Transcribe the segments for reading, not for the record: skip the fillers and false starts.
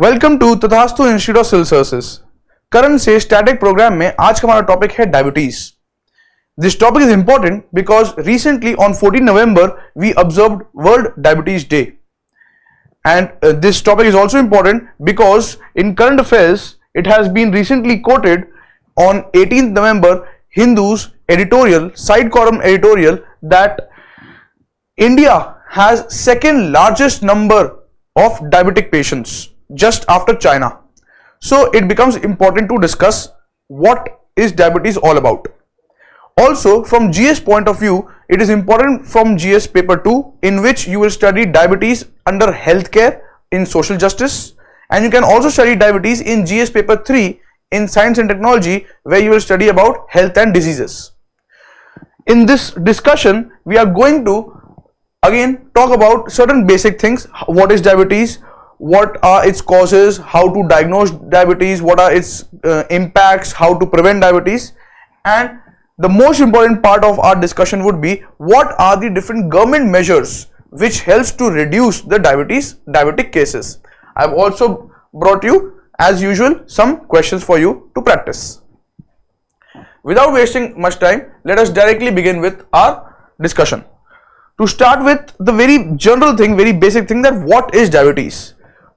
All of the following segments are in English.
Welcome to Tathastu institute of civil services. Current से static program में आज का हमारा टॉपिक है diabetes. This topic is important because recently on 14 November we observed World Diabetes Day and this topic is also important because in current affairs it has been recently quoted on 18th November Hindu's editorial side column editorial that India has second largest number of diabetic patients just after China. So it becomes important to discuss what is diabetes all about. Also from GS point of view, it is important from GS paper 2 in which you will study diabetes under healthcare in social justice, and you can also study diabetes in GS paper 3 in science and technology where you will study about health and diseases. In this discussion we are going to again talk about certain basic things. What is diabetes, what are its causes, how to diagnose diabetes, what are its impacts, how to prevent diabetes, and the most important part of our discussion would be what are the different government measures which helps to reduce the diabetic cases. I have also brought you as usual some questions for you to practice. Without wasting much time, let us directly begin with our discussion. To start with the very general thing, very basic thing, that what is diabetes?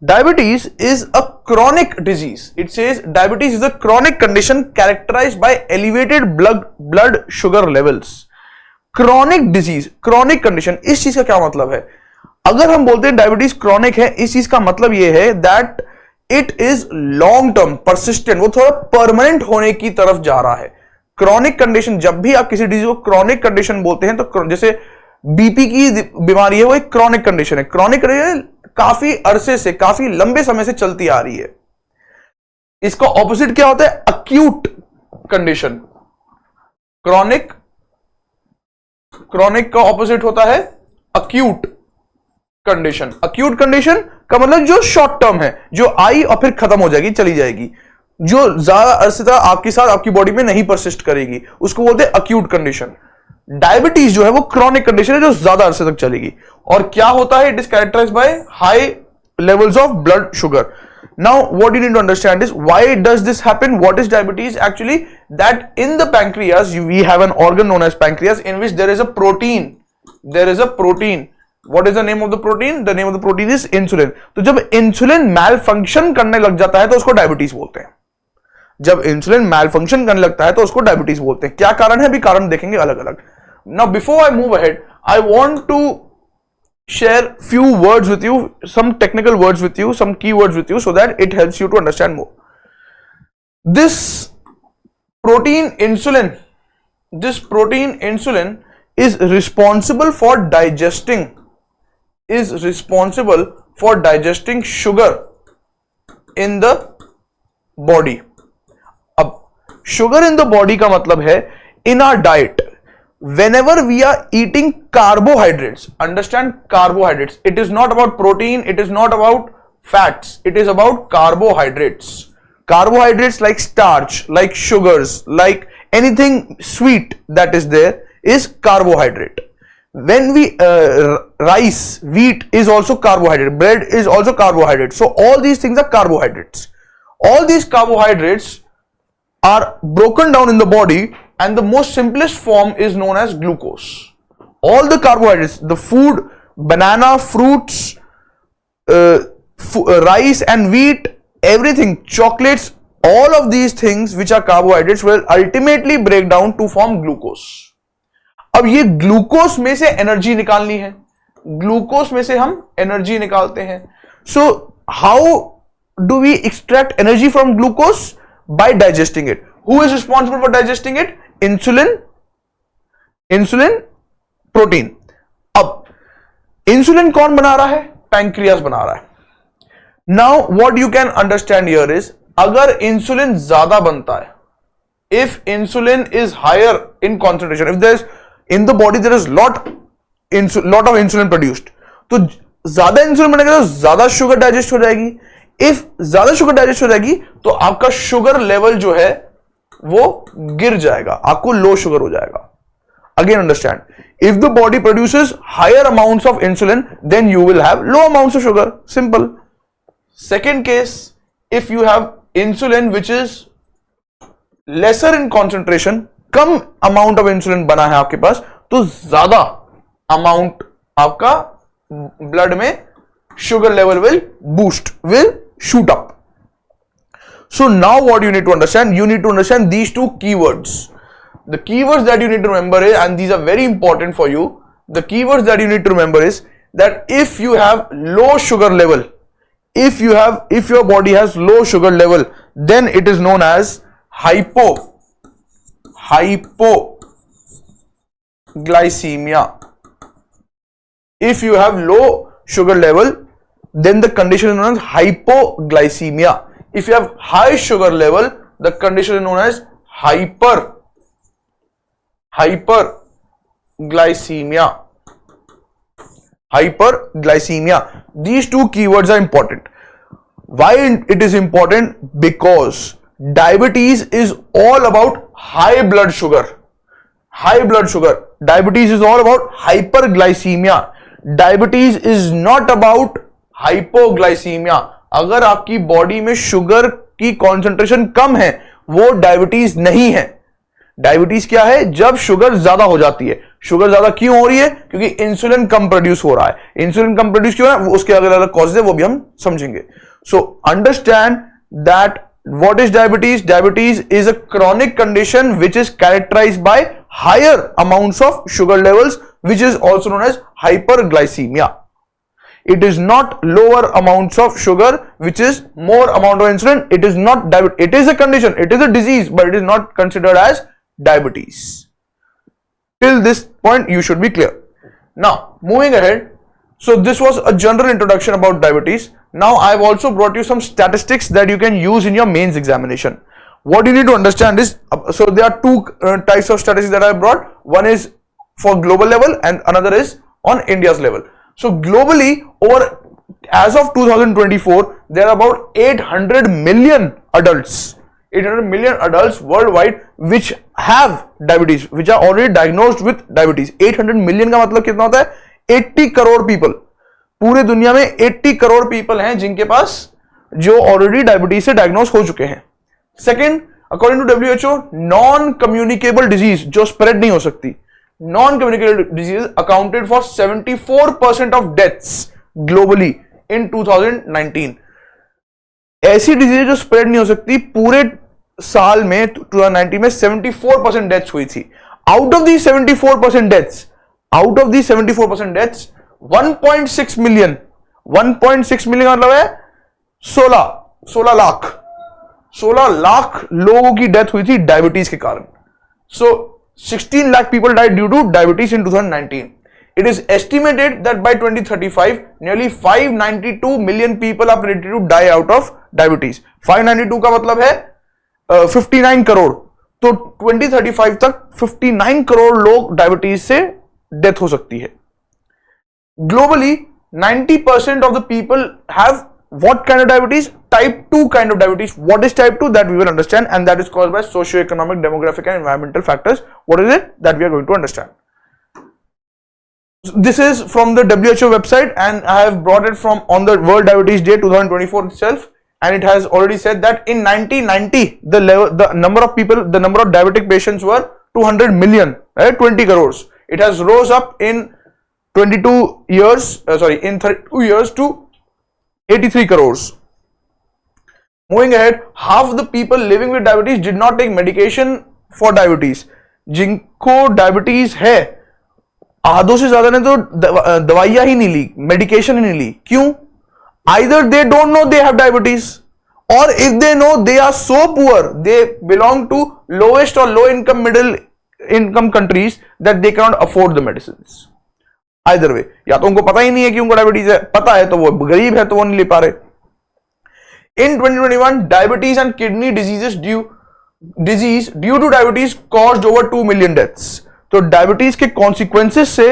Diabetes is a chronic disease. It says diabetes is a chronic condition characterized by elevated blood sugar levels. Chronic disease, chronic condition, इस चीज का क्या मतलब है? अगर हम बोलते हैं डायबिटीज क्रॉनिक है, इस चीज का मतलब यह है that it is long term persistent, वो थोड़ा परमानेंट होने की तरफ जा रहा है. क्रॉनिक कंडीशन, जब भी आप किसी डिजीज को क्रॉनिक कंडीशन बोलते हैं तो जैसे बीपी की बीमारी है वो एक क्रॉनिक कंडीशन है. क्रॉनिक कंडीशन काफी अरसे से, काफी लंबे समय से चलती आ रही है. इसका ऑपोजिट क्या होता है? Acute condition. क्रॉनिक का ऑपोजिट होता है अक्यूट कंडीशन. अक्यूट कंडीशन का मतलब जो शॉर्ट टर्म है, जो आई और फिर खत्म हो जाएगी, चली जाएगी, जो ज्यादा अरसे तक आपके साथ आपकी बॉडी में नहीं परसिस्ट करेगी, उसको बोलते हैं अक्यूट कंडीशन. डायबिटीज जो है वो क्रॉनिक कंडीशन है जो ज्यादा अरसे तक चलेगी. और क्या होता है? It is characterized by high levels of blood sugar. Now what you need to understand is why does this happen. What is diabetes? Actually that in the pancreas we have an organ known as pancreas in which there is a protein. What is the name of the protein? The name of the protein is insulin. तो जब insulin मैल function करने लग जाता है तो उसको diabetes बोलते हैं. जब इंसुलिन मैल फंक्शन करने लगता है तो उसको डायबिटीज बोलते हैं. क्या कारण है? अभी कारण देखेंगे अलग अलग. Now before I move ahead, I want to share few words with you, some technical words with you, some keywords with you, so that it helps you to understand more. This protein insulin is responsible for digesting sugar in the body. अब sugar in the body का मतलब है in our diet whenever we are eating carbohydrates. Understand carbohydrates. It is not about protein, it is not about fats, it is about carbohydrates. Carbohydrates like starch, like sugars, like anything sweet that is there is carbohydrate. When we rice, wheat is also carbohydrate, bread is also carbohydrate. So all these things are carbohydrates. All these carbohydrates are broken down in the body and the most simplest form is known as glucose. All the carbohydrates, the food, banana, fruits, rice and wheat, everything, chocolates, all of these things which are carbohydrates will ultimately break down to form glucose. अब ये glucose में से energy निकालनी है, glucose में से हम energy निकालते हैं. So how do we extract energy from glucose? By digesting it. Who is responsible for digesting it? Insulin, protein. अब इंसुलिन कौन बना रहा है? पैंक्रियाज बना रहा है. Now what you can understand here is, अगर इंसुलिन ज्यादा बनता है, if insulin is higher in concentration, if there is in the body there is lot of insulin produced, तो ज्यादा इंसुलिन बनेगा तो ज्यादा शुगर डाइजेस्ट हो जाएगी. इफ ज्यादा शुगर डाइजेस्ट हो जाएगी तो आपका शुगर लेवल जो है वो गिर जाएगा, आपको लो शुगर हो जाएगा. Again understand, if the body produces higher amounts of insulin then you will have low amounts of sugar. Simple. Second case, if you have insulin which is lesser in concentration, come amount of insulin बना है आपके पास, तो ज्यादा amount आपका blood में sugar level will boost, will shoot up. So now what you need to understand? You need to understand these two keywords. The keywords that you need to remember is, and these are very important for you, the keywords that you need to remember is that if you have low sugar level, if your body has low sugar level, then it is known as hypoglycemia. If you have low sugar level, then the condition is known as hypoglycemia. If you have high sugar level, the condition is known as hyperglycemia. These two keywords are important. Why it is important? Because diabetes is all about high blood sugar. Diabetes is all about hyperglycemia. Diabetes is not about hypoglycemia. अगर आपकी body में sugar की concentration कम है, वो diabetes नहीं है. Diabetes क्या है? जब शुगर ज्यादा हो जाती है. शुगर ज्यादा क्यों हो रही है? क्योंकि इंसुलिन कम प्रोड्यूस हो रहा है. इंसुलिन कम प्रोड्यूस क्यों है? उसके अलग अलग कॉजेज है, वो भी हम समझेंगे. So understand that what is diabetes? Diabetes is a chronic condition which is characterized by higher amounts of sugar levels, which is also known as hyperglycemia. It is not lower amounts of sugar, which is more amount of insulin. It is not diabetes. It is a condition, it is a disease, but it is not considered as diabetes. Till this point, you should be clear. Now, moving ahead. So this was a general introduction about diabetes. Now I have also brought you some statistics that you can use in your mains examination. What you need to understand is, so there are two types of statistics that I have brought. One is for global level and another is on India's level. So globally, as of 2024, there are about 800 million adults. 800 million adults worldwide which have diabetes, which are already diagnosed with diabetes. 800 million का मतलब कितना होता है? 80 crore people. पूरे दुनिया में 80 crore people हैं जिनके पास, जो ऑलरेडी डायबिटीज से डायग्नोज हो चुके हैं. Second, according to WHO, non communicable disease जो स्प्रेड नहीं हो सकती, non communicable disease accounted for 74% of deaths globally in 2019. ऐसी डिजीज जो स्प्रेड नहीं हो सकती, पूरे साल में 2019 में 74% डेथ्स हुई थी. Out of the 74% deaths, 1.6 million का मतलब है 16 लाख लोगों की डेथ हुई थी डायबिटीज के कारण. सो 16 lakh people died due to diabetes in 2019. It is estimated that by 2035, nearly 592 million people are predicted to die out of diabetes. 592 का मतलब है 59 करोड़. तो 2035 तक 59 करोड़ लोग डायबिटीज से डेथ हो सकती है. Globally, 90% of the people have what kind of diabetes? Type 2 kind of diabetes. What is type 2? That we will understand, and that is caused by socio-economic, demographic and environmental factors. What is it? That we are going to understand. This is from the WHO website, and I have brought it from on the World Diabetes Day 2024 itself, and it has already said that in 1990 the number of diabetic patients were 200 million, right? 20 crores. It has rose up in 32 years to 83 crores. Moving ahead, half the people living with diabetes did not take medication for diabetes. जिनको diabetes है, आधों से ज्यादा ने तो दवाइयां ही नहीं ली, medication ही नहीं ली. क्यों? Either they don't know they have diabetes, or if they know, they are so poor, they belong to lowest or low income, middle income countries that they cannot afford the medicines. Either way, या तो उनको पता ही नहीं है कि उनको diabetes है, पता है तो वो गरीब है तो वो नहीं ले पा रहे. In 2021, diabetes and kidney disease due to diabetes caused over 2 million deaths. तो डायबिटीज के कॉन्सिक्वेंसेस से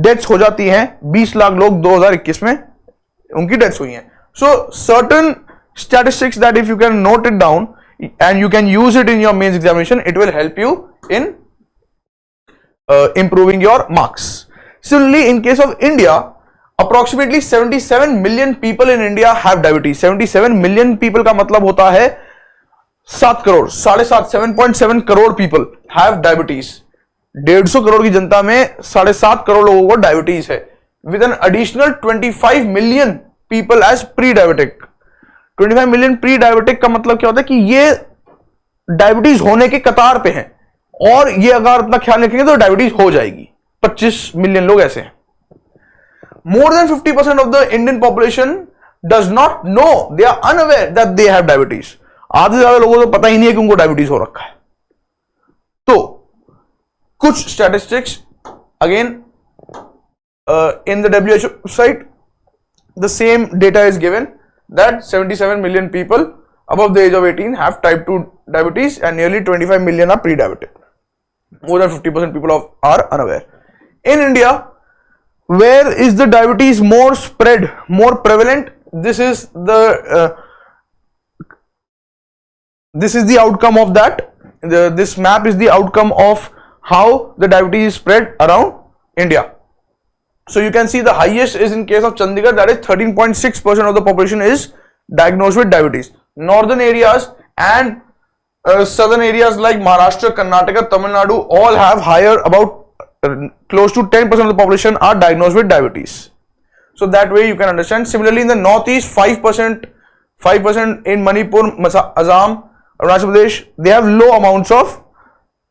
डेथ्स हो जाती हैं. 20 लाख लोग 2021 में उनकी डेथ्स हुई हैं. So certain statistics that if you can note it down and you can use it in your mains examination, it will help you in improving your marks. Similarly, in case of India, approximately 77 million people in India have diabetes. 77 million people का मतलब होता है 7 crore, 7.5, 7.7 crore people have diabetes. 150 crore की जनता में 7.5 करोड़ लोगों को डायबिटीज है, with an additional 25 million people as pre diabetic. 25 million pre diabetic का मतलब क्या होता है कि ये डायबिटीज होने के कतार पे हैं, और ये अगर अपना ख्याल रखेंगे तो डायबिटीज हो जाएगी। 25 मिलियन लोग ऐसे हैं। More than 50% of the Indian population does not know, they are unaware that they have diabetes. आधे से ज्यादा लोगों को तो पता ही नहीं है कि उनको डायबिटीज हो रखा है। तो कुछ statistics again in the WHO site, the same data is given that 77 million people above the age of 18 have type 2 diabetes and nearly 25 million are pre-diabetic. More than 50% people are unaware. In India, where is the diabetes more spread, more prevalent? This is the outcome of that. This map is the outcome of how the diabetes is spread around India. So you can see the highest is in case of Chandigarh, that is 13.6% of the population is diagnosed with diabetes. Northern areas and southern areas like Maharashtra, Karnataka, Tamil Nadu all have higher, about close to 10% of the population are diagnosed with diabetes. So that way you can understand. Similarly, in the northeast, 5% in Manipur, Assam, Arunachal Pradesh, they have low amounts of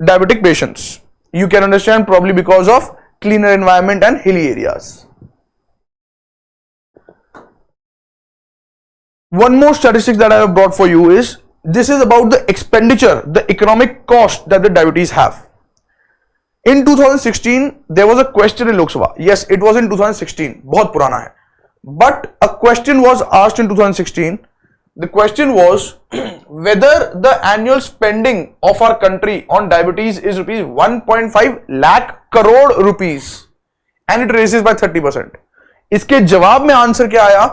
diabetic patients. You can understand, probably because of cleaner environment and hilly areas. One more statistic that I have brought for you is, this is about the expenditure, the economic cost that the diabetes have. In 2016, there was a question in Lok Sabha. Yes, it was in 2016. बहुत पुराना है. But a question was asked in 2016. The question was whether the annual spending of our country on diabetes is rupees 1.5 lakh crore rupees, and it raises by 30%. इसके जवाब में answer क्या आया?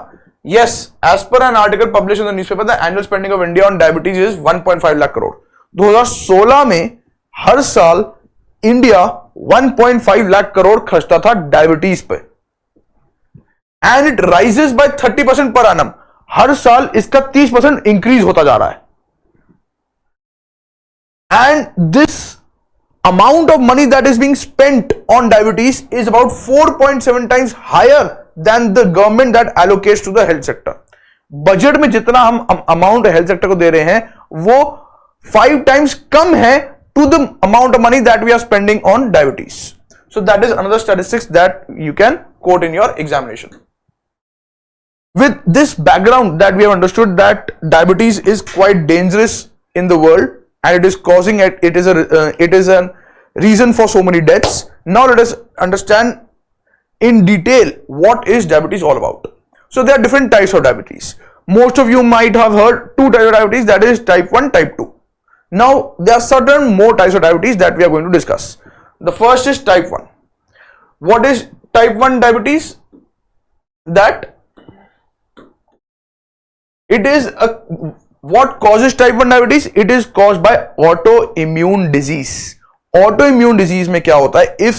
Yes, as per an article published in the newspaper, the annual spending of India on diabetes is 1.5 lakh crore. 2016 में हर साल India 1.5 lakh crore खर्चता था diabetes पे, and it rises by 30% per annum. हर साल इसका 30% इंक्रीज होता जा रहा है, and this amount of money that is being spent on diabetes is about 4.7 times higher than the government that allocates to the health sector. Budget में जितना हम amount health sector को दे रहे हैं वो 5 टाइम्स कम है to the amount of money that we are spending on diabetes. So that is another statistics that you can quote in your examination. With this background that we have understood that diabetes is quite dangerous in the world and it is causing it is a reason for so many deaths. Now let us understand in detail what is diabetes all about. So there are different types of diabetes. Most of you might have heard two types of diabetes, that is type 1, type 2. Now there are certain more types of diabetes that we are going to discuss. The first is type 1. What is type 1 diabetes? That it is what causes type 1 diabetes? It is caused by autoimmune disease. Autoimmune disease में क्या होता है?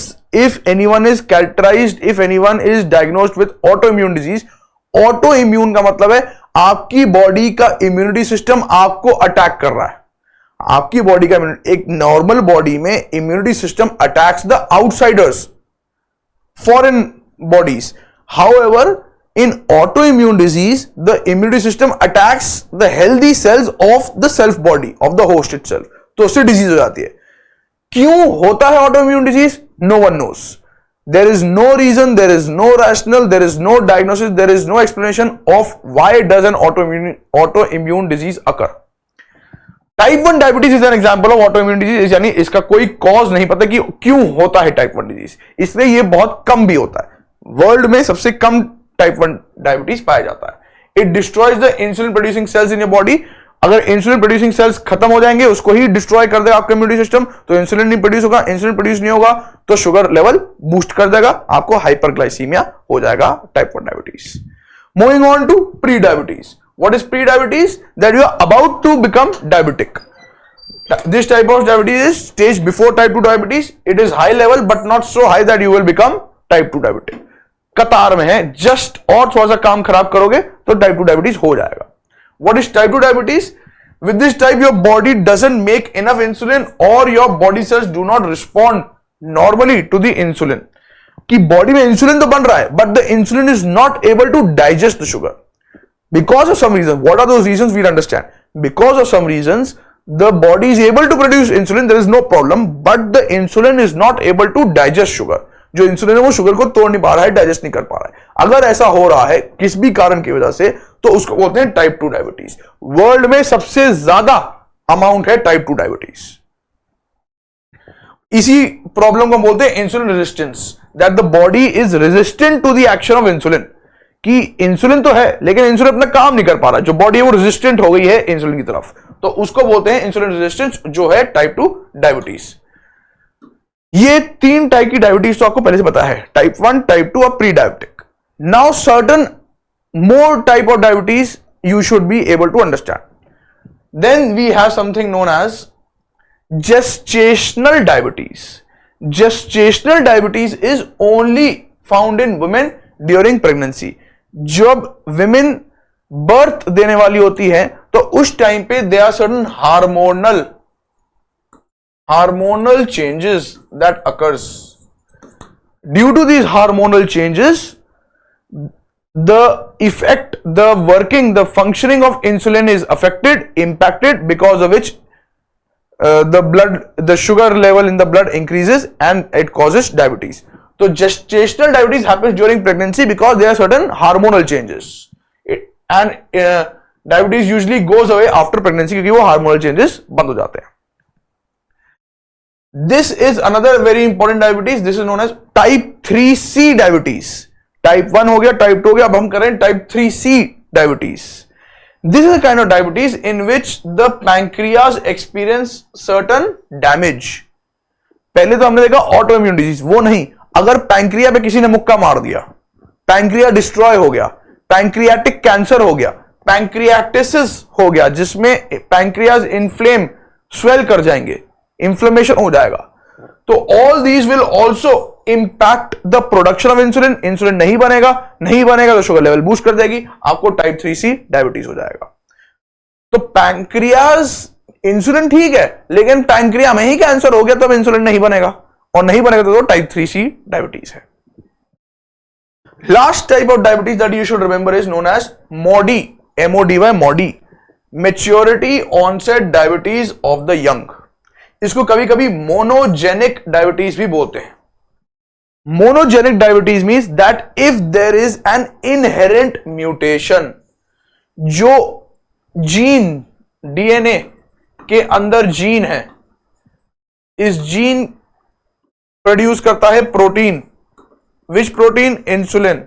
If anyone is characterized, if anyone is diagnosed with autoimmune disease, autoimmune का मतलब है आपकी body का immunity system आपको अटैक कर रहा है। आपकी बॉडी का एक नॉर्मल बॉडी में immunity system attacks the outsiders, foreign bodies. However in autoimmune disease the immunity system attacks the healthy cells of the self body of the host itself, तो उससे डिजीज हो जाती है। क्यों होता है autoimmune disease? No one knows. There is no reason, there is no rational, there is no diagnosis, there is no explanation of why does an autoimmune disease occur. Type 1 diabetes is an example of autoimmune disease, यानी इसका कोई cause नहीं पता कि क्यों होता है type 1 disease, इसलिए ये बहुत कम भी होता है। वर्ल्ड में सबसे कम टाइप 1 डायबिटीज पाया जाता है। It destroys the insulin producing sales in your body. अगर इंसुलिन प्रोड्यूसिंग सेल्स खत्म हो जाएंगे, उसको ही डिस्ट्रॉय कर देगा आपका इम्यूनिटी सिस्टम, तो इंसुलिन नहीं प्रोड्यूस होगा। इंसुलिन प्रोड्यूस नहीं होगा तो शुगर लेवल बूस्ट कर देगा, आपको हाइपरग्लाइसीमिया हो जाएगा, type 1 diabetes. Moving on to pre diabetes. What is pre-diabetes? That you are about to become diabetic. This type of diabetes is stage before type 2 diabetes. It is high level but not so high that you will become type 2 diabetic. कतार में है, just और थोड़ा सा काम खराब करोगे तो टाइप 2 डायबिटीज हो जाएगा। What is type 2 diabetes? With this type your body doesn't make enough insulin और your body cells do not respond normally to the insulin. कि बॉडी में इंसुलिन तो बन रहा है but the insulin is not able to digest the sugar because of some reason. What are those reasons? We'll understand. Because of some reasons the body is able to produce insulin, there is no problem, but the insulin is not able to digest sugar. जो insulin है वो sugar को तोड़ नहीं पा रहा है, digest नहीं कर पा रहा है। अगर ऐसा हो रहा है किस भी कारण की वजह से तो उसको बोलते हैं टाइप 2 डायबिटीज। वर्ल्ड में सबसे ज्यादा अमाउंट है टाइप 2 डायबिटीज। इसी प्रॉब्लम को बोलते हैं insulin resistance, that the body is resistant to the action of insulin. कि इंसुलिन तो है लेकिन इंसुलिन अपना काम नहीं कर पा रहा, जो बॉडी है वो रेजिस्टेंट हो गई है इंसुलिन की तरफ, तो उसको बोलते हैं इंसुलिन रेजिस्टेंस, जो है टाइप 2 डायबिटीज। ये 3 टाइप की डायबिटीज तो आपको पहले से पता है, टाइप 1, टाइप 2 और pre diabetic. Now certain more type of diabetes you should be able to understand. Then we have something known as gestational diabetes. Gestational diabetes is only found in women during pregnancy. जब women birth देने वाली होती है तो उस time पे there are certain hormonal changes that occurs. Due to these hormonal changes, the effect, the working, the functioning of insulin is affected, impacted, because of which the sugar level in the blood increases and it causes diabetes. So gestational diabetes happens during pregnancy because there are certain hormonal changes, and diabetes usually goes away after pregnancy क्योंकि वो hormonal changes बंद हो जाते हैं. This is another very important diabetes. This is known as type 3C diabetes. Type 1 हो गया, type 2 हो गया, अब हम करें type 3C diabetes. This is a kind of diabetes in which the pancreas experience certain damage. पहले तो हमने देखा autoimmune disease, वो नहीं, अगर पैंक्रिया पे किसी ने मुक्का मार दिया, पैंक्रिया डिस्ट्रॉय हो गया, पैंक्रियाटिक कैंसर हो गया, पैंक्रियाटिसिस हो गया जिसमें पैंक्रियाज इन्फ्लेम, स्वेल कर जाएंगे, इंफ्लेमेशन हो जाएगा, तो all these will also impact the production of insulin. Insulin नहीं बनेगा तो शुगर लेवल बूस्ट कर देगी, आपको टाइप 3C डायबिटीज हो जाएगा. तो पैंक्रियाज, इंसुलिन ठीक है लेकिन पैंक्रिया में ही कैंसर हो गया तब इंसुलिन नहीं बनेगा, और नहीं बनेगा तो टाइप 3C डायबिटीज है. Last type of diabetes that you should remember is known as MODY, MODY, MODY, maturity onset diabetes of the young. इसको कभी कभी मोनोजेनिक डायबिटीज भी बोलते हैं. Monogenic diabetes means that if there is an inherent mutation, जो gene, DNA के अंदर gene है, इस जीन प्रोड्यूस करता है protein. Which protein? Insulin.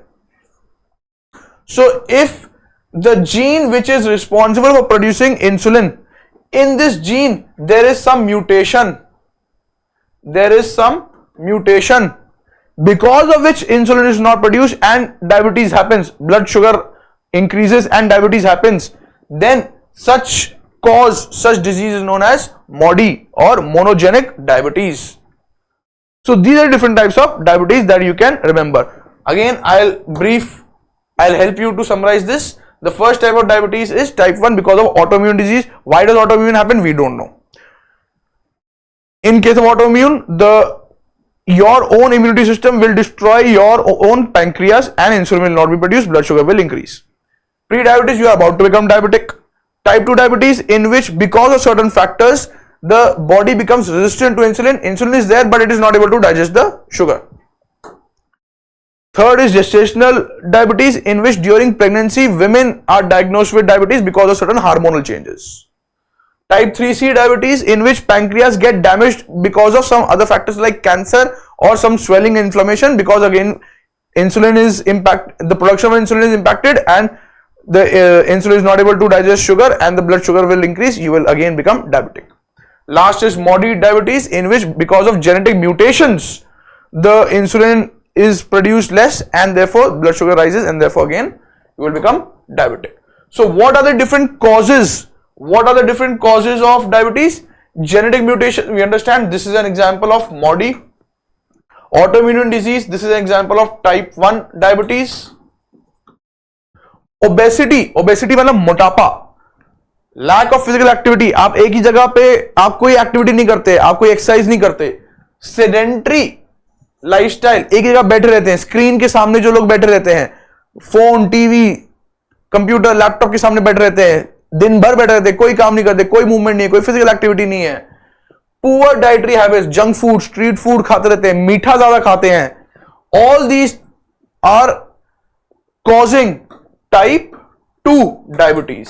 So if the gene which is responsible for producing insulin, in this gene there is some mutation, because of which insulin is not produced and diabetes happens, blood sugar increases and diabetes happens, then such disease is known as MODY or monogenic diabetes. So these are different types of diabetes that you can remember. Again I'll help you to summarize this. The first type of diabetes is type 1 because of autoimmune disease. Why does autoimmune happen? We don't know. In case of autoimmune, your own immunity system will destroy your own pancreas and insulin will not be produced, blood sugar will increase. Pre-diabetes, you are about to become diabetic. Type 2 diabetes, in which because of certain factors, the body becomes resistant to insulin. Insulin is there but it is not able to digest the sugar. Third is gestational diabetes, in which during pregnancy women are diagnosed with diabetes because of certain hormonal changes. Type 3C diabetes, in which pancreas get damaged because of some other factors like cancer or some swelling and inflammation, because again the production of insulin is impacted and the insulin is not able to digest sugar and the blood sugar will increase, you will again become diabetic. Last is MODY diabetes, in which because of genetic mutations the insulin is produced less and therefore blood sugar rises and therefore again you will become diabetic. So what are the different causes? of diabetes? Genetic mutation, we understand this is an example of MODY. Autoimmune disease, this is an example of type 1 diabetes. Obesity मतलब मोटापा, lack of physical activity, आप एक ही जगह पे आप कोई activity नहीं करते, आप कोई एक्सरसाइज नहीं करते, सेडेंट्री लाइफस्टाइल, एक जगह बैठे रहते हैं, स्क्रीन के सामने जो लोग बैठे रहते हैं, फोन, टीवी, कंप्यूटर, लैपटॉप के सामने बैठे रहते हैं, दिन भर बैठे रहते हैं, कोई काम नहीं करते, कोई मूवमेंट नहीं है, कोई फिजिकल एक्टिविटी नहीं है, poor dietary habits, junk food, street food खाते रहते हैं, मीठा ज्यादा खाते हैं, all these are causing type 2 diabetes.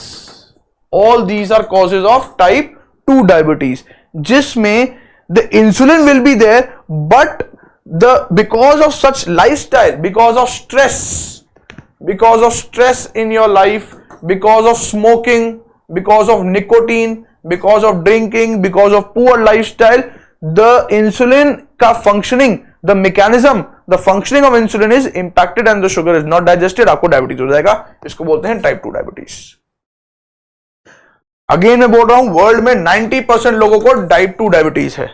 All these are causes of type 2 diabetes, जिसमें the insulin will be there, but because of such lifestyle, because of stress in your life, because of smoking, because of nicotine, because of drinking, because of poor lifestyle, the insulin ka functioning, the mechanism, the functioning of insulin is impacted and the sugar is not digested, आपको diabetes हो जाएगा. इसको बोलते हैं type 2 diabetes. Again मैं बोल रहा हूं, वर्ल्ड में 90% लोगों को टाइप 2 डायबिटीज है.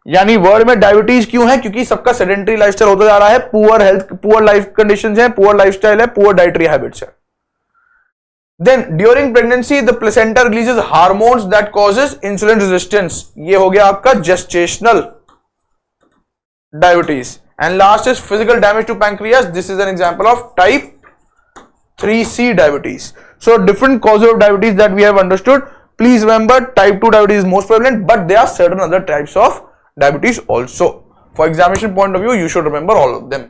यानी वर्ल्ड में डायबिटीज क्यों है? क्योंकि सबका सेडेंटरी लाइफस्टाइल होता जा रहा है, poor health, poor life conditions है, पुअर लाइफस्टाइल है, पुअर डाइटरी हैबिट्स है. Then during pregnancy the placenta releases hormones that causes insulin resistance. ये हो गया आपका gestational diabetes. And last is physical damage to pancreas. This is an example of type 3C diabetes. So different causes of diabetes that we have understood. Please remember, type 2 diabetes is most prevalent, but there are certain other types of diabetes also. For examination point of view, you should remember all of them.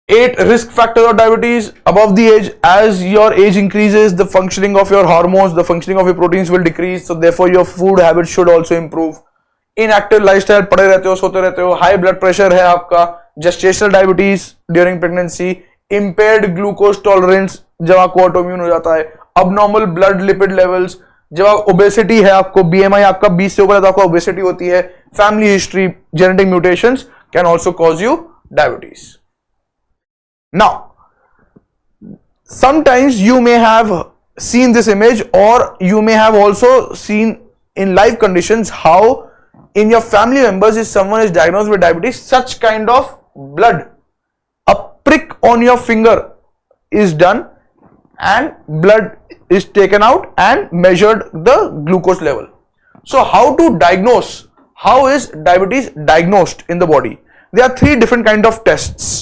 8 risk factors of diabetes above the age. As your age increases, the functioning of your hormones, the functioning of your proteins will decrease. So therefore your food habits should also improve. Inactive lifestyle, पड़े रहते हो, सोते रहते हो, high blood pressure है आपका, gestational diabetes during pregnancy, impaired glucose tolerance जब आपको autoimmune हो जाता है, abnormal blood lipid levels, जब आप obesity है आपको, BMI आपका 20 से ऊपर है तो आपको obesity होती है, family history, genetic mutations can also cause you diabetes. Now, sometimes you may have seen this image, or you may have also seen in live conditions how in your family members, if someone is diagnosed with diabetes, such kind of blood, a prick on your finger is done and blood is taken out and measured the glucose level. So how to diagnose? How is diabetes diagnosed in the body? There are 3 different kind of tests.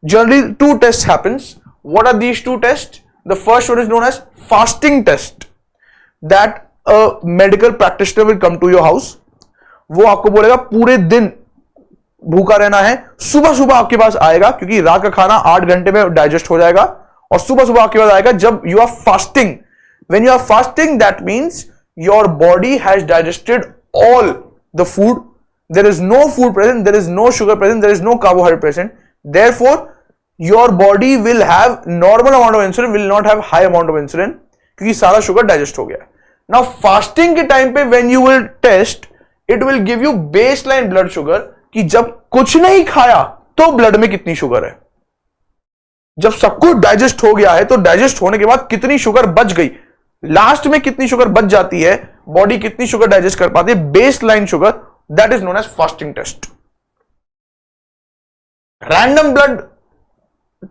Generally 2 tests happens. What are these 2 tests? The first one is known as fasting test, that a medical practitioner will come to your house. वो आपको बोलेगा पूरे दिन भूखा रहना है, सुबह सुबह आपके पास आएगा, क्योंकि रात का खाना 8 घंटे में डाइजेस्ट हो जाएगा, और सुबह सुबह आपके पास आएगा जब you are fasting. When you are fasting, that means your body has digested all the food, there is no food present, there is no sugar present, there is no carbohydrate present, therefore your body will have normal amount of insulin, will not have high amount of insulin, क्योंकि सारा sugar digest हो गया. Now fasting के time पे when you will test, it will give you baseline blood sugar, कि जब कुछ नहीं खाया तो ब्लड में कितनी शुगर है. जब सब कुछ डाइजेस्ट हो गया है तो डाइजेस्ट होने के बाद कितनी शुगर बच गई, लास्ट में कितनी शुगर बच जाती है, बॉडी कितनी शुगर डाइजेस्ट कर पाती है, baseline sugar, that is known as fasting test. Random blood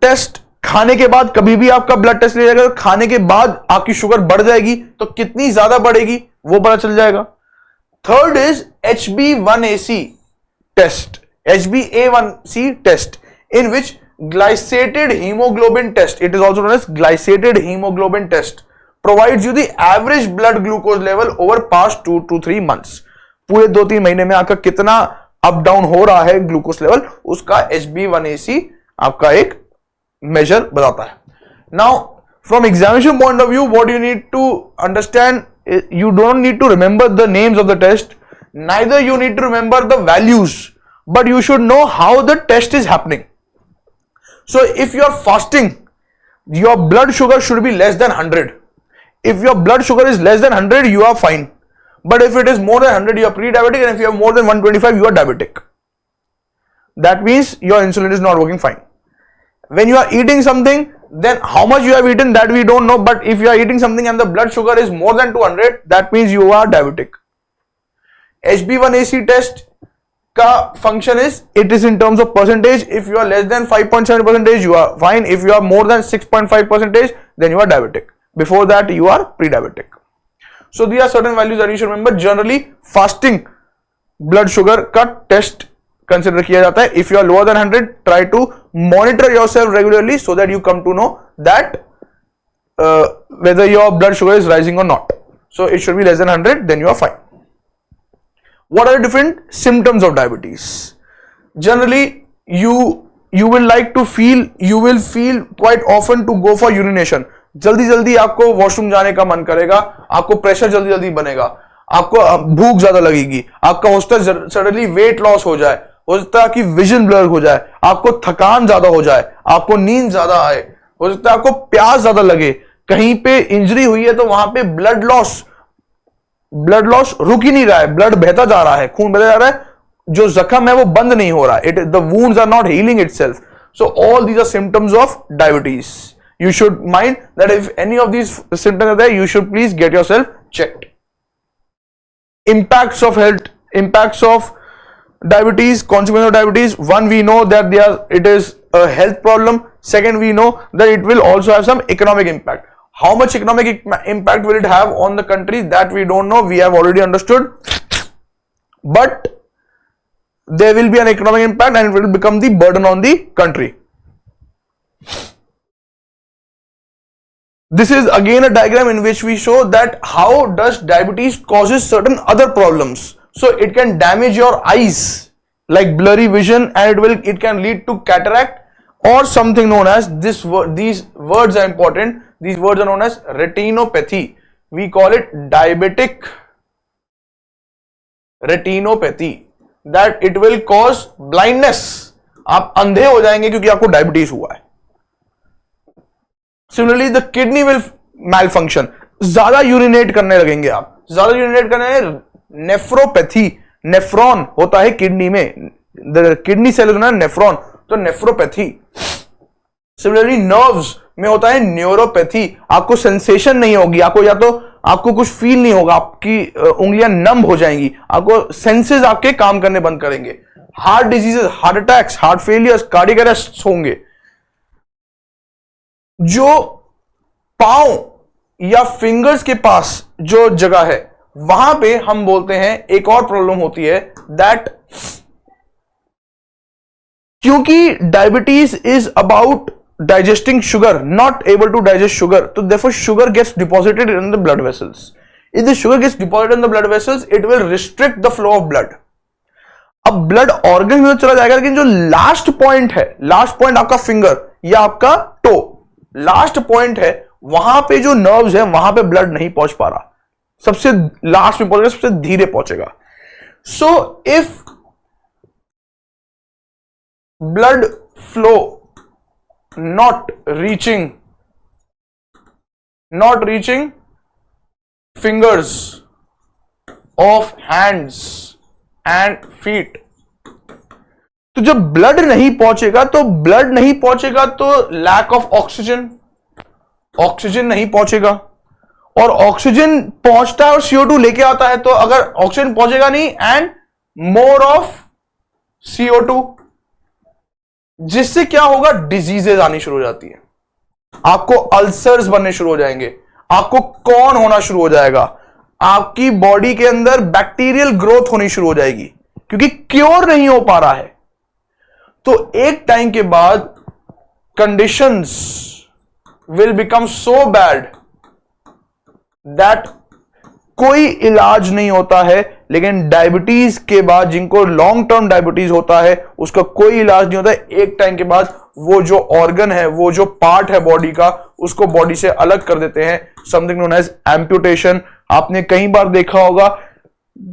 test, खाने के बाद कभी भी आपका ब्लड टेस्ट लिया जाएगा, खाने के बाद आपकी शुगर बढ़ जाएगी तो कितनी ज्यादा बढ़ेगी वो पता चल जाएगा. Third is HbA1c test, HbA1c test, in which glycated hemoglobin test, it is also known as glycated hemoglobin test, provides you the average blood glucose level over past 2 to 3 months. पूरे 2-3 महीने में आपका कितना अप डाउन हो रहा है glucose level, उसका HbA1c आपका एक मेजर बताता है. Now, from examination point of view, what you need to understand, you don't need to remember the names of the test, neither you need to remember the values, but you should know how the test is happening. So if you are fasting, your blood sugar should be less than 100. If your blood sugar is less than 100, you are fine, but if it is more than 100, you are pre-diabetic, and if you have more than 125, you are diabetic. That means your insulin is not working fine. When you are eating something, then how much you have eaten, that we don't know, but if you are eating something and the blood sugar is more than 200, that means you are diabetic. HbA1c test का function is, it is in terms of percentage. If you are less than 5.7%, you are fine. If you are more than 6.5%, then you are diabetic. Before that, you are pre-diabetic. So these are certain values that you should remember. Generally, fasting blood sugar का test consider किया जाता है. If you are lower than 100, try to monitor yourself regularly so that you come to know that whether your blood sugar is rising or not. So it should be less than 100, then you are fine. What are the different symptoms of diabetes? Generally, you will feel quite often to go for urination. जल्दी आपको washroom जाने का मन करेगा, आपको pressure जल्दी बनेगा, आपको भूख ज्यादा लगेगी, आपका हो सकता है सडनली वेट लॉस हो जाए, हो सकता है कि विजन ब्लर हो जाए, आपको थकान ज्यादा हो जाए, आपको नींद ज्यादा आए, हो सकता है आपको प्यास ज्यादा लगे, कहीं पे इंजरी हुई है तो वहां पे ब्लड लॉस रुक ही नहीं रहा है, ब्लड बहता जा रहा है, खून बहता जा रहा है, जो जख्म है वो बंद नहीं हो रहा है, the wounds are not healing itself. So all these are symptoms of diabetes. You should mind that if any of these symptoms are there, you should please get yourself checked. Impacts of health, impacts of diabetes, consequences of diabetes. One, we know that it is a health problem. Second, we know that it will also have some economic impact. How much economic impact will it have on the country? That we don't know. We have already understood. But there will be an economic impact and it will become the burden on the country. This is again a diagram in which we show that how does diabetes causes certain other problems. So it can damage your eyes like blurry vision, and it can lead to cataract or something known as these words are important. These words are known as retinopathy. We call it diabetic retinopathy. That it will cause blindness. आप अंधे हो जाएंगे क्योंकि आपको diabetes हुआ है. Similarly, the kidney will malfunction. ज्यादा urinate करने लगेंगे आप. ज्यादा यूरिनेट करने नेफ्रोपैथी. नेफ्रॉन होता है किडनी में. किडनी सेल होना नेफ्रॉन, तो नेफ्रोपैथी. सिमिलरली नर्व्स में होता है न्यूरोपैथी. आपको सेंसेशन नहीं होगी, आपको कुछ फील नहीं होगा, आपकी उंगलियां नम हो जाएंगी, आपको सेंसेस आपके काम करने बंद करेंगे. Heart diseases, heart attacks, heart failures, cardiac arrest होंगे. जो पांव या फिंगर्स के पास जो जगह है वहां पे हम बोलते हैं एक और प्रॉब्लम होती है दैट क्योंकि diabetes is about digesting sugar, not able to digest sugar, तो therefore sugar gets deposited in the blood vessels. If the sugar gets deposited in the blood vessels it will restrict the flow of blood. अब blood organ में चला जाएगा, लेकिन जो last point आपका finger या आपका टो लास्ट पॉइंट है, वहां पे जो नर्व्स है वहां पे ब्लड नहीं पहुंच पा रहा, सबसे लास्ट में पहुंचेगा, सबसे धीरे पहुंचेगा. So if blood flow not reaching fingers of hands and feet, तो जब ब्लड नहीं पहुंचेगा तो लैक ऑफ ऑक्सीजन नहीं पहुंचेगा, और ऑक्सीजन पहुंचता है और CO2 लेके आता है, तो अगर ऑक्सीजन पहुंचेगा नहीं एंड मोर ऑफ CO2, जिससे क्या होगा, डिजीजेस आनी शुरू हो जाती है, आपको अल्सर्स बनने शुरू हो जाएंगे, आपको कॉर्न होना शुरू हो जाएगा, आपकी बॉडी के अंदर बैक्टीरियल ग्रोथ होनी शुरू हो जाएगी, क्योंकि क्योर नहीं हो पा रहा है. तो एक टाइम के बाद conditions will become so bad that कोई इलाज नहीं होता है. लेकिन डायबिटीज के बाद जिनको लॉन्ग टर्म डायबिटीज होता है उसका कोई इलाज नहीं होता है. एक टाइम के बाद वो जो ऑर्गन है, वो जो पार्ट है बॉडी का, उसको बॉडी से अलग कर देते हैं, समथिंग नोन एज एम्प्यूटेशन. आपने कई बार देखा होगा,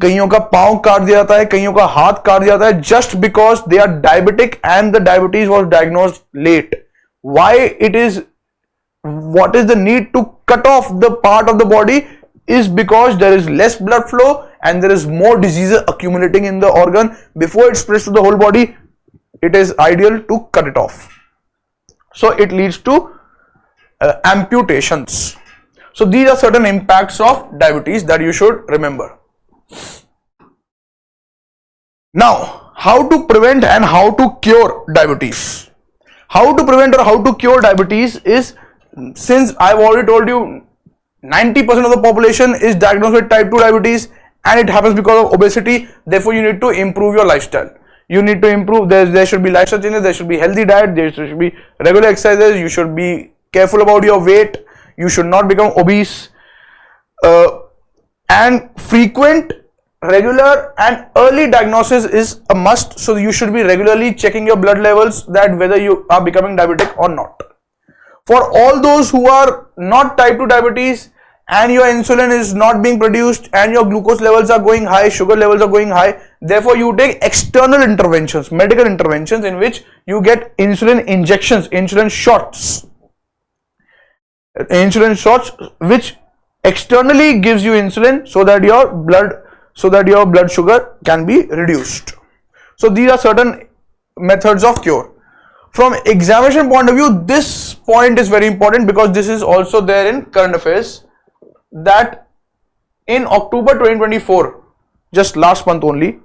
कईयों का पांव काट दिया जाता है, कईयों का हाथ काट दिया जाता है, just because they are diabetic and the diabetes was diagnosed late. Why it is, what is the need to cut off the part of the body is because there is less blood flow and there is more diseases accumulating in the organ. Before it spreads to the whole body, it is ideal to cut it off. So it leads to amputations. So these are certain impacts of diabetes that you should remember. Now how to prevent and how to cure diabetes. How to prevent or how to cure diabetes is, since I've already told you 90% of the population is diagnosed with type 2 diabetes and it happens because of obesity. Therefore, you need to improve your lifestyle. You need to improve, there should be lifestyle changes, there should be healthy diet, there should be regular exercises, you should be careful about your weight, you should not become obese, and frequent, regular and early diagnosis is a must. So you should be regularly checking your blood levels, that whether you are becoming diabetic or not. For all those who are not type 2 diabetes and your insulin is not being produced and your glucose levels are going high, sugar levels are going high, therefore you take external interventions, medical interventions, in which you get insulin injections, insulin shots which externally gives you insulin so that your blood sugar can be reduced. So these are certain methods of cure. From examination point of view, this point is very important because this is also there in current affairs, that in October 2024, just last month only,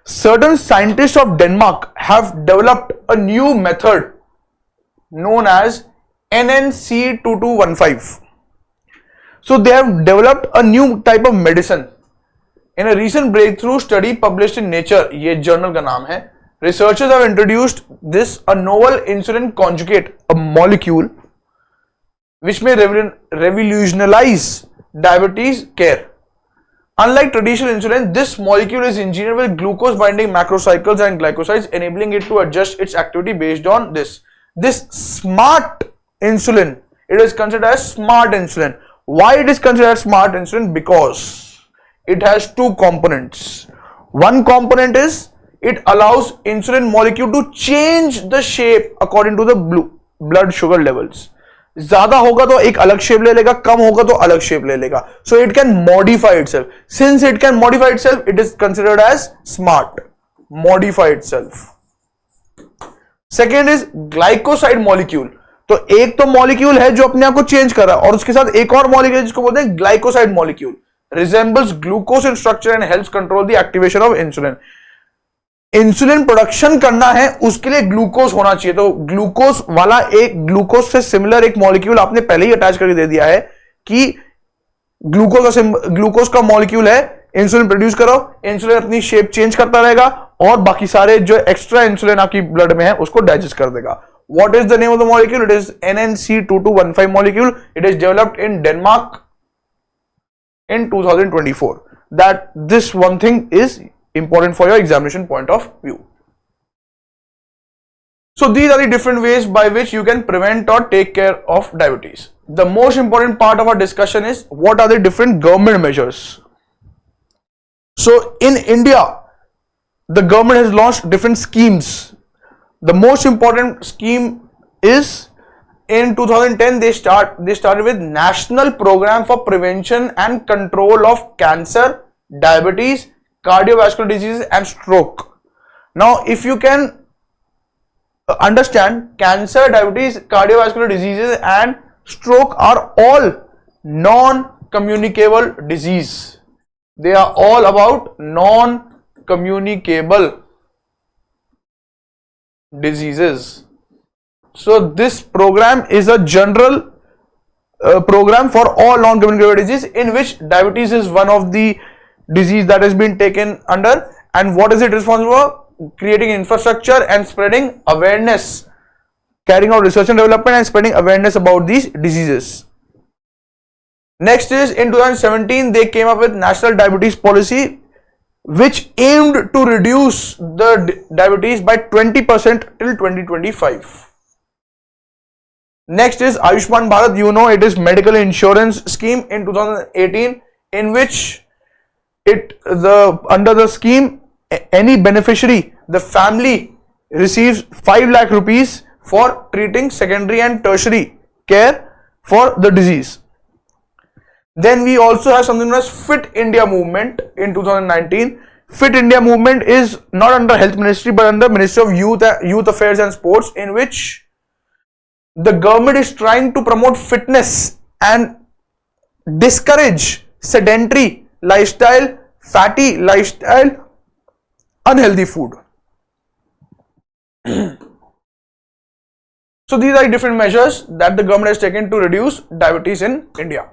certain scientists of Denmark have developed a new method known as NNC2215. So they have developed a new type of medicine. In a recent breakthrough study published in Nature, ये journal का नाम है, researchers have introduced this, a novel insulin conjugate, a molecule which may revolutionize diabetes care. Unlike traditional insulin, this molecule is engineered with glucose binding macrocycles and glycosides, enabling it to adjust its activity based on this. This smart insulin, it is considered as smart insulin. Why it is considered as smart insulin? Because it has two components. One component is it allows insulin molecule to change the shape according to the blood sugar levels. ज्यादा होगा तो एक अलग shape ले लेगा, कम होगा तो अलग शेप ले लेगा. So it can modify itself. Since it can modify itself, it is considered as smart. Modify itself. Second is glycoside molecule. तो एक तो मॉलिक्यूल है जो अपने आप को चेंज कर रहा है और उसके साथ एक और मॉलिक्यूल जिसको बोलते हैं glycoside molecule. Resembles glucose in structure and helps control the activation of insulin. Insulin production करना है, उसके लिए ग्लूकोज होना चाहिए. तो ग्लूकोज वाला एक ग्लूकोज से सिमिलर एक मॉलिक्यूल आपने पहले ही अटैच करके दे दिया है कि ग्लूकोज का मॉलिक्यूल है, इंसुलिन प्रोड्यूस करो, इंसुलिन अपनी शेप चेंज करता रहेगा और बाकी सारे जो एक्स्ट्रा इंसुलिन आपकी ब्लड में है उसको डाइजेस्ट कर देगा. What is the name of the molecule? It is NNC2215 molecule. It is developed in Denmark in 2024. That this one thing is important for your examination point of view. So these are the different ways by which you can prevent or take care of diabetes. The most important part of our discussion is what are the different government measures. So in India, the government has launched different schemes. The most important scheme is in 2010 they started with National Program for Prevention and Control of Cancer, Diabetes, Cardiovascular Diseases and Stroke. Now if you can understand, cancer, diabetes, cardiovascular diseases and stroke are all non-communicable disease. They are all about non-communicable diseases. So this program is a general program for all non-communicable disease, in which diabetes is one of the disease that has been taken under. And what is it responsible for? Creating infrastructure and spreading awareness, carrying out research and development and spreading awareness about these diseases. Next is in 2017 they came up with National Diabetes Policy, which aimed to reduce the diabetes by 20% till 2025. Next is Ayushman Bharat. You know, it is medical insurance scheme in 2018, in which under the scheme, any beneficiary, the family receives 5 lakh rupees for treating secondary and tertiary care for the disease. Then we also have something known as Fit India movement in 2019. Fit India movement is not under Health Ministry but under Ministry of Youth Affairs and Sports, in which the government is trying to promote fitness and discourage sedentary lifestyle, fatty lifestyle, unhealthy food. So these are different measures that the government has taken to reduce diabetes in India.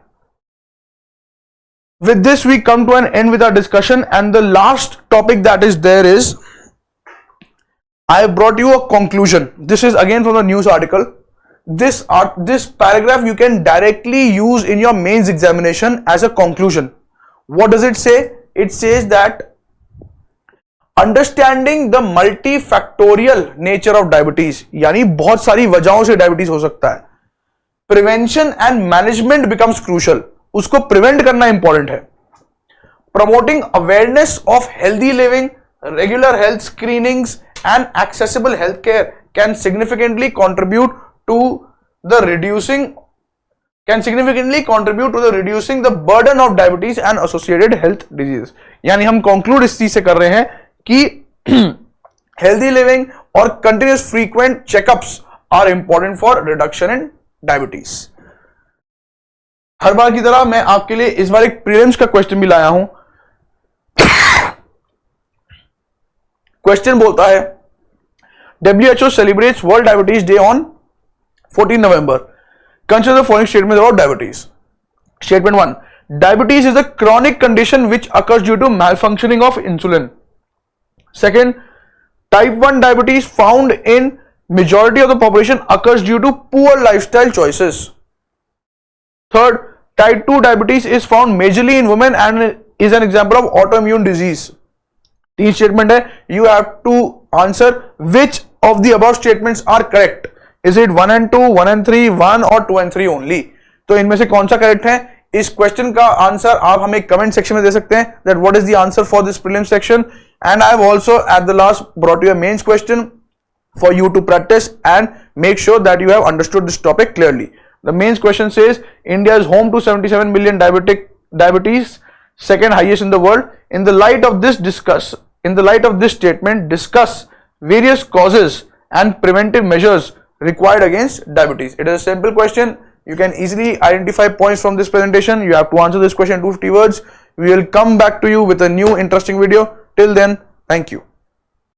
With this, we come to an end with our discussion, and the last topic that is there is, I have brought you a conclusion. This is again from the news article. This paragraph you can directly use in your mains examination as a conclusion. What does it say? It says that understanding the multifactorial nature of diabetes, यानी बहुत सारी वजहों से diabetes हो सकता है. Prevention and management becomes crucial, उसको prevent करना इंपॉर्टेंट है. Promoting awareness of healthy living, regular health screenings and accessible health care can significantly contribute to the reducing the burden of diabetes and associated health disease. यानी हम conclude इस चीज से कर रहे हैं कि हेल्दी लिविंग और continuous frequent checkups are important for reduction in diabetes. हर बार की तरह मैं आपके लिए इस बार एक प्रीलिम्स का क्वेश्चन भी लाया हूं. क्वेश्चन बोलता है, WHO celebrates World Diabetes Day on 14 November. Consider the following statements about diabetes. Statement 1. Diabetes is a chronic condition which occurs due to malfunctioning of insulin. Second, type 1 diabetes found in majority of the population occurs due to poor lifestyle choices. Third, type 2 diabetes is found majorly in women and is an example of autoimmune disease. तीन statement है, you have to answer which of the above statements are correct. Is it 1 and 2, 1 and 3, 1 or 2 and 3 only? तो इनमें से कौन सा correct है? इस question का आंसर आप हमें कमेंट सेक्शन में दे सकते हैं, that what is the answer for this prelim section. And I have also at the last brought you a mains question for you to practice and make sure that you have understood this topic clearly. The mains question says India is home to 77 million diabetes, second highest in the world. In the light of this statement, discuss various causes and preventive measures required against diabetes. It is a simple question. You can easily identify points from this presentation. You have to answer this question in 250 words. We will come back to you with a new interesting video. Till then, thank you.